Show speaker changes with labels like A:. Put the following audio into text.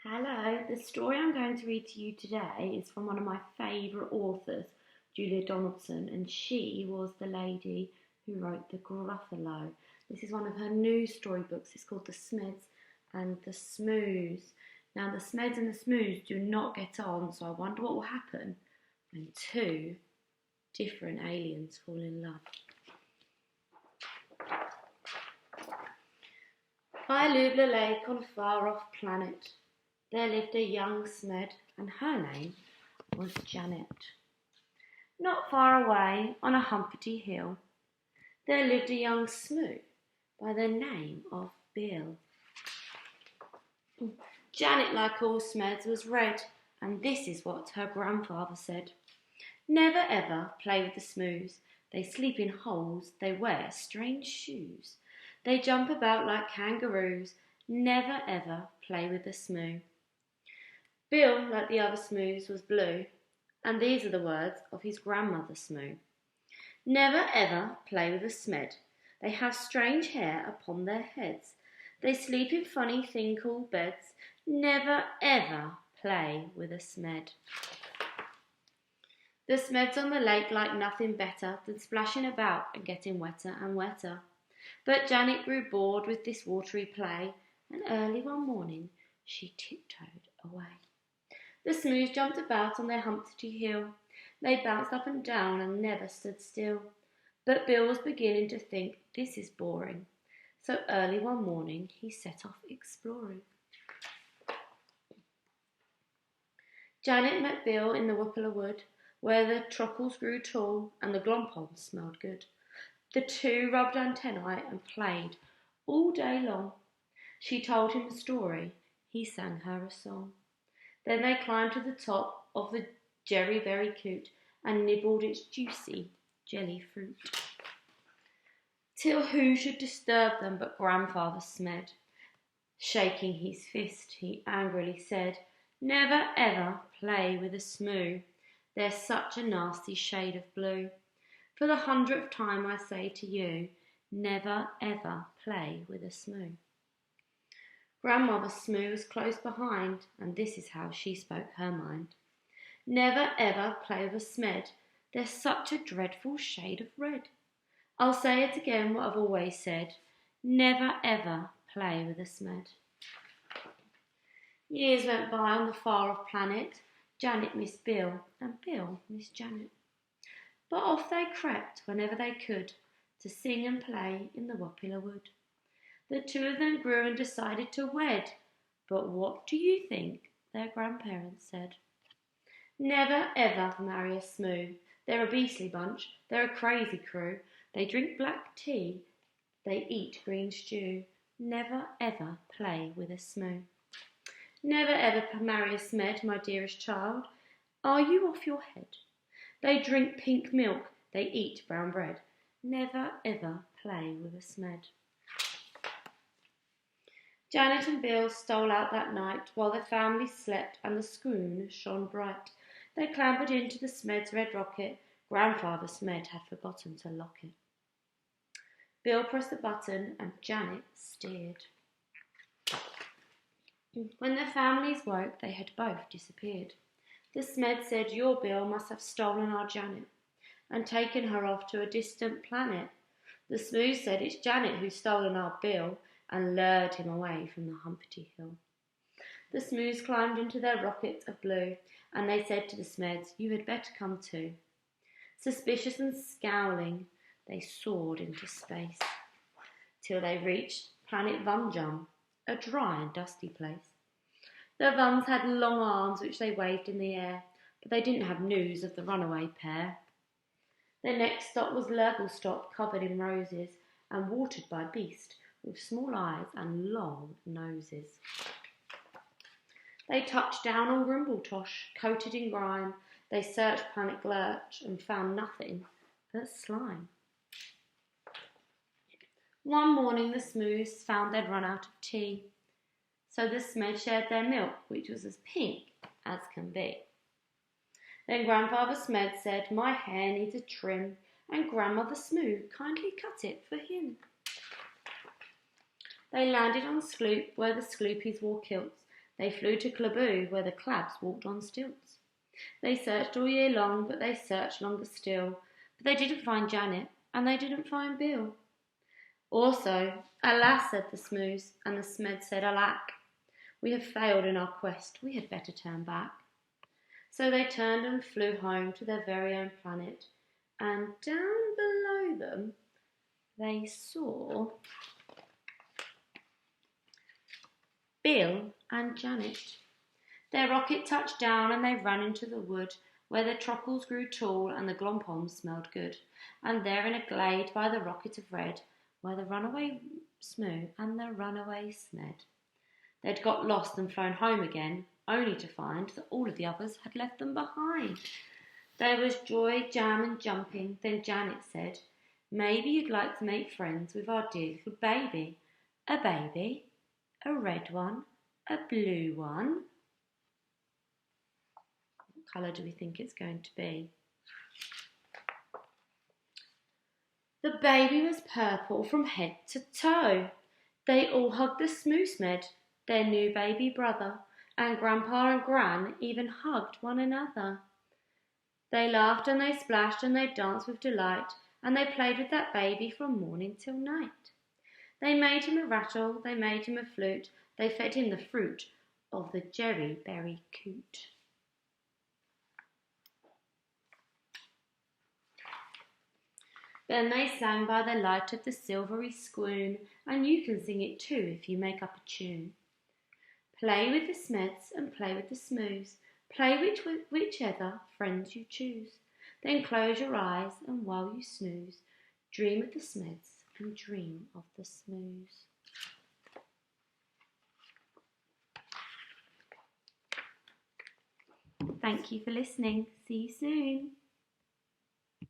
A: Hello, the story I'm going to read to you today is from one of my favourite authors, Julia Donaldson, and she was the lady who wrote The Gruffalo. This is one of her new storybooks. It's called The Smeds and the Smoos. Now, the Smeds and the Smoos do not get on, so I wonder what will happen when two different aliens fall in love. By Lubla Lake on a far-off planet, there lived a young Smed, and her name was Janet. Not far away, on a humpty hill, there lived a young Smoo by the name of Bill. Janet, like all Smeds, was red, and this is what her grandfather said. Never ever play with the Smoos. They sleep in holes, they wear strange shoes. They jump about like kangaroos. Never ever play with the Smoo. Bill, like the other Smoos, was blue, and these are the words of his grandmother Smoo. Never ever play with a Smed. They have strange hair upon their heads. They sleep in funny thing called beds. Never ever play with a Smed. The Smeds on the lake like nothing better than splashing about and getting wetter and wetter. But Janet grew bored with this watery play, and early one morning she tiptoed away. The Smoos jumped about on their humpty hill. They bounced up and down and never stood still. But Bill was beginning to think this is boring. So early one morning he set off exploring. Janet met Bill in the Whippler Wood, where the truckles grew tall and the glompons smelled good. The two rubbed antennae and played all day long. She told him a story, he sang her a song. Then they climbed to the top of the Jerryberry coot and nibbled its juicy jelly fruit. Till who should disturb them but Grandfather Smed? Shaking his fist, he angrily said, Never ever play with a Smoo. They're such a nasty shade of blue. For the 100th time I say to you, never ever play with a Smoo. Grandmother Smoo was close behind, and this is how she spoke her mind. Never ever play with a Smed. They're such a dreadful shade of red. I'll say it again, what I've always said. Never ever play with a Smed. Years went by on the far-off planet. Janet missed Bill, and Bill missed Janet. But off they crept whenever they could to sing and play in the Whippler Wood. The two of them grew and decided to wed. But what do you think their grandparents said? Never ever marry a Smoo. They're a beastly bunch, they're a crazy crew. They drink black tea, they eat green stew. Never ever play with a Smoo. Never ever marry a Smed, my dearest child. Are you off your head? They drink pink milk, they eat brown bread. Never ever play with a Smed. Janet and Bill stole out that night while their family slept and the schooner shone bright. They clambered into the Smed's red rocket. Grandfather Smed had forgotten to lock it. Bill pressed the button and Janet steered. When their families woke, they had both disappeared. The Smed said, Your Bill must have stolen our Janet and taken her off to a distant planet. The Smoo said, It's Janet who's stolen our Bill, and lured him away from the humpty hill. The Smoos climbed into their rocket of blue, and they said to the Smeds, You had better come too. Suspicious and scowling, they soared into space, till they reached planet Vunjum, a dry and dusty place. The Vuns had long arms which they waved in the air, but they didn't have news of the runaway pair. Their next stop was Lurglestop, covered in roses, and watered by beast, with small eyes and long noses. They touched down on Grimbletosh, coated in grime. They searched Planet Glurch and found nothing but slime. One morning the Smoos found they'd run out of tea, so the Smed shared their milk, which was as pink as can be. Then Grandfather Smed said, My hair needs a trim, and Grandmother Smoo kindly cut it for him. They landed on Sloop, where the Sloopies wore kilts. They flew to Claboo, where the Clabs walked on stilts. They searched all year long, but they searched longer still. But they didn't find Janet, and they didn't find Bill. Also, alas, said the Smoos, and the Smed said, alack, we have failed in our quest, we had better turn back. So they turned and flew home to their very own planet, and down below them they saw Bill and Janet. Their rocket touched down and they ran into the wood, where the truckles grew tall and the glompoms smelled good, and there in a glade by the rocket of red were the runaway Smoo and the runaway Smed. They'd got lost and flown home again, only to find that all of the others had left them behind. There was joy, jam and jumping. Then Janet said, maybe you'd like to make friends with our dear little baby. A baby? A red one? A blue one? What colour do we think it's going to be? The baby was purple from head to toe. They all hugged the Smoosmed, their new baby brother, and Grandpa and Gran even hugged one another. They laughed and they splashed and they danced with delight, and they played with that baby from morning till night. They made him a rattle, they made him a flute, they fed him the fruit of the Jerry Berry coot. Then they sang by the light of the silvery squoon, and you can sing it too if you make up a tune. Play with the Smeds and play with the Smoos, play whichever friends you choose. Then close your eyes and while you snooze, dream of the Smeds and dream of the Smoos. Thank you for listening. See you soon.